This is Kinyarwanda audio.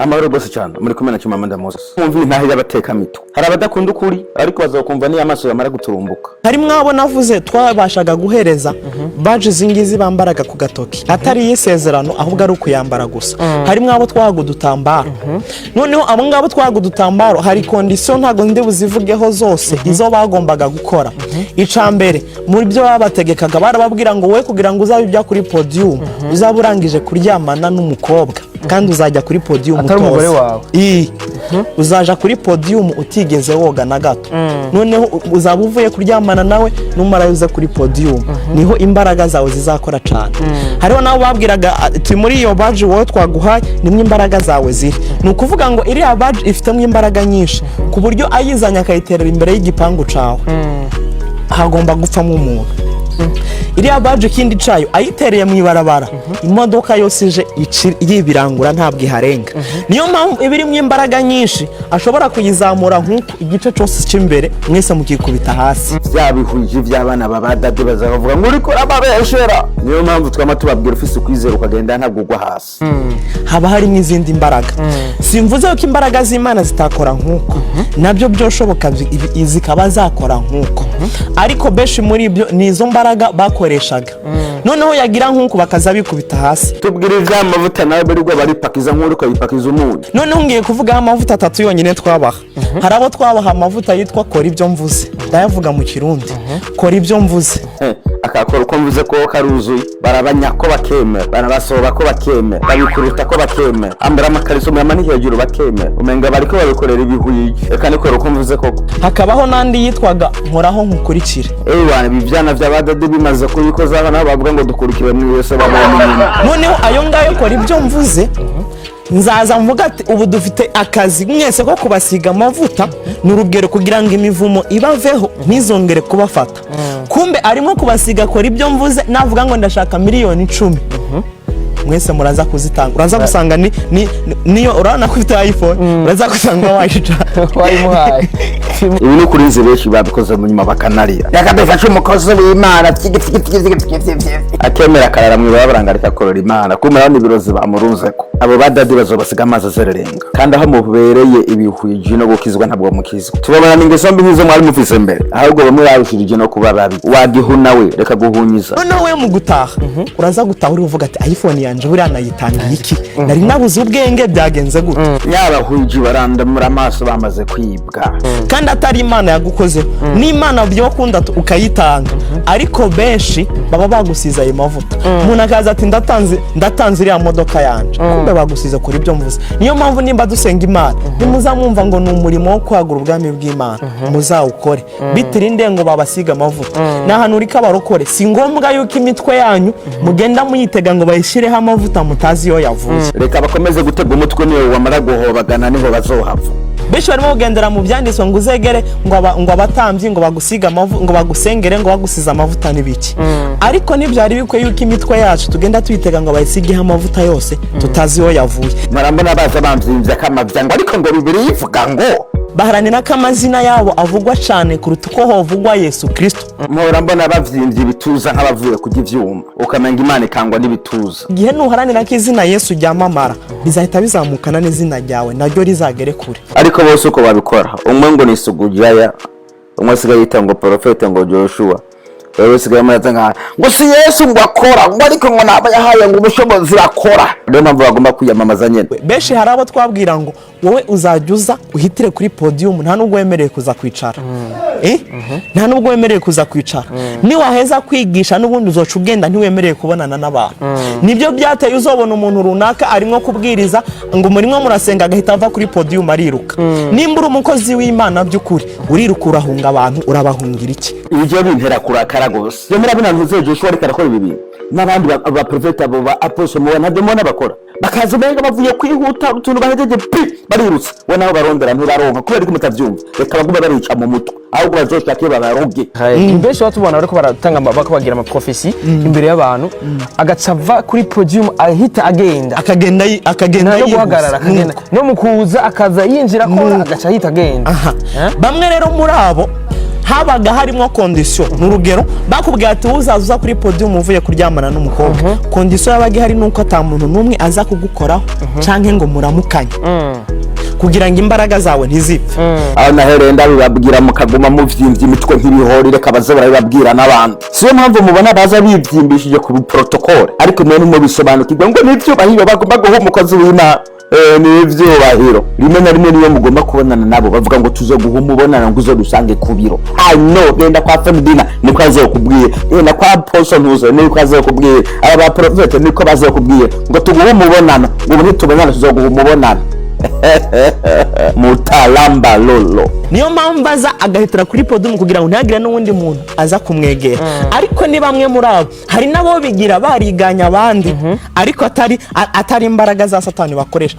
amahoro bose cyane muri kumena cyuma Moses umvi ntahe y'abateka mito hari abadakunda ukuri ariko bazokumva ni amaso yamara guturumbuka hari mwabo navuze twabashaga guhereza baje zingizi bambaraga ku gatoki atari yisezerano ahubwo ari ukuyambara gusa hari mwabo twahaga dutambaro noneho abo ngabo twahaga dutambaro hari condition ntago ndi buzivugeho zose izo bagombaga gukora icambere muri byo babategekaga barababwira ngo we kugira ngo uzabijya kuri podium uzaburangije kuryamana n'umukobwa kandi uzajya kuri podium umugore wawe uzaja kuri podium utigeze woga na gato noneho uzaba uvuye kuryamana nawe numara yuza kuri podium niho imbaraga zawe zizakora cyane hariho naho babwiraga ati muri iyo badge wowe twaguhaye nimwe imbaraga zawe ziri nukuvuga ngo iri badge ifitemo imbaraga nyinshi ku buryo ayizanya akayiterera imbere y'igipangu cawe hagomba gupfamo umuntu iriya badge kindi cayo ayitereye mu ibarabara imodoka yose ije yibirangura ntabwo iharenga niyo mpamvu ibiri mu imbaraga nyinshi ashobora kuyizamura nk'uko igice cyose cy'imbere mwese mukikubita hasi byabihuje by'abana babadade bazavuga ngo uriko ababeshera niyo mpamvu twama tubabwira ufise kwizera ukagenda ntabwo ugwa hasi haba hari n'izindi mbaraga simvuze ko imbaraga z'Imana zitakora nk'uko nabyo byoshoboka zikaba zakora nk'uko ariko beshi muri ibyo nizo mbaraga bakoreshaga noneho yagira nk'uko bakaza bikubita hasi tubwire ivy'amavuta nawe birirwa baripakiza nk'uri ukayipakiza umunyu noneho ngiye kuvuga amavuta 3 yonyine twabaha hari abo twabaha amavuta yitwa kora ibyo mvuze ndayavuga mu kirundi kora ibyo mvuze akakora uko mvuze ko karuzuye barabanya ko bakemera banabasoba ko bakemera babikuruta ko bakemera ambara amakariso mu mani hejuru bakemera umenga bariko babikorera ibihuye reka nikora uko mvuze koko hakabaho nandi yitwaga nkoraho nkukurikire bana bivyana by'abadade bimaze kubikoza abana bavuga ngo dukurikire mu wese babonye noneho ayo ngayo kora ibyo mvuze nzaza mvuga ati ubu dufite akazi mwese ko kubasiga amavuta n'urugero kugira ngo imivumo ibaveho ntizongere kubafata kumbe arimo kubasiga kora ibyo mvuze navuga ngo ndashaka miliyoni 10 mwese muraza kuzitanga uraza gusanga niyo urana ko ufite iPhone uraza gusanga wayica wayimuhaye ibi ni kuri nzi benshi babikoze mu nyuma bakanarira yakadufasha umukozi w'Imana akemera karara mu babarangarika korora Imana kumera n'ibirozi bamurunzeko abo badadi bazobasiga amazi azererenga kandi aho mubereye ibihwije no gukizwa ntabwo mukizwa tubabana n'ingeso mbi nk'izo mwari mufise imbere ahubwo bamwe barushirije no kuba babi wagihuna we reka guhunyiza noneho we mu gutaha uraza gutaha uri uvuga ati iPhone yanje buriya nayitangiye iki nari nabuze ubwenge byagenze gute yabahwije baranda muri amaso bamaze kwibwa kandi atari Imana yagukoze ni Imana byokunda ukayitanga ariko benshi baba bagusiza ayo mavuta umuntu akaza ati ndatanze iriya modoka yanje kumbe bagusiza kuri ibyo mvuze niyo mpamvu nimba dusenga Imana nimuzamwumva ngo ni umurimo wo kwagura ubwami bw'Imana muzawukore bitirinde ngo babasiga amavuta nahanurika abarokore si ngombwa yuko imitwe yanyu mugenda muyitega ngo bayishireho amavuta mutazi yo yavuze reka bakomeze gutega umutwe niyo wamara guhobagana niho bazohava benshi barimo kugendera mu byanditswe ngo uzegere ngo abatambyi ngo bagusiga amavuta ngo bagusengere ngo bagusiza amavuta n'ibiki ariko nibyari bikwiye yuko imitwe yacu tugenda tuyitega ngo bayisigeho amavuta yose tutazi yo yavuye marambona baza bamvimvya kamavya ngo ariko ngo bibiri yivuga ngo baharanira ko amazina yabo avugwa cyane kuruta uko hovugwa Yesu Kristo mbona bavyimbye bituza nk'abavuye kugivyuma ukamenga Imana ikangwa n'ibituza igihe nuharanira ko izina Yesu ryamamara bizahita bizamukana n'izina ryawe naryo rizagere kure ariko bose uko babikora umwe ngo nisugujaya umwe sigaye yita ngo profete ngo Joshua wewe sigaye muraza ngo si Yesu ngo akora ngo ariko ngo naba yahaye ngo ubushobozi akora rero mpamvu bagomba kwiyamamaza nyene benshi hari abo twabwira ngo wowe uzajuza uhitire kuri podium nta nubwo wemereye kuza kwicara nta nubwo wemereye kuza kwicara ni waheza kwigisha n'ubundi uzoca ugenda ntiwemereye kubonana n'abantu nibyo byateye uzobona umuntu runaka arimo kubwiriza ngo murimo murasenga agahita ava kuri podium ariruka nimbura umukozi w'Imana by'ukuri uriruka urahunga abantu urabahungira iki ibyo bintera kurakara gose yo murabona ntuze Joshua reka rakora ibi n'abandi ba profeta abo ba apostle mu nademona bakora bakaza benga bavuye kwihuta utuntu bahejeje barirutse we naho barondera nturaronka kubera ko mutavyumva reka baguma barica mu mutwe ahubwo bazoshaka babaroge benshi batubona ariko baratanga bakabagira ama prophecy imbere y'abantu agacava kuri podium ahita akagenda no guhagarara akagenda no mukuza akaza yinjira ko agaca ahita agenda bamwe rero muri abo habaga harimo condition n'urugero bakubwiye ati uzaza kuri podium uvuye kuryamana n'umukobwa condition yabaga hari nuko atamuntu numwe aza kugukoraho canke ngo muramukanye kugira ngo imbaraga zawe ntizipfe aho nahereye ndabibabwira mukaguma muvyimbye imitwe nk'ibihori reka baze barabibabwira n'abandi siyo mpamvu mubona baza bivyimbishije ku protocole ariko none mu bisobanukirwa ngo n'ivyubahiro bagomba guha umukozi w'Imana n'ivyubahiro rimwe na rimwe niyo mugomba kubonana nabo bavuga ngo tuze guha umubonana ngo uzo dusange ku biro I know genda kwa Ferdinand niko azokubwiye genda kwa Apostle Ntuze niko azokubwiye aba prophet niko bazokubwiye ngo tuguhe umubonano ngo nitubonana tuzoguha umubonano mutalamba lolo niyo mpamvu aza agahitira kuri podium kugira ngo ntihagire n'uwundi muntu aza kumwegera ariko ni bamwe muri abo hari nabo bigira bariganya abandi ariko atari imbaraga za Satani bakoresha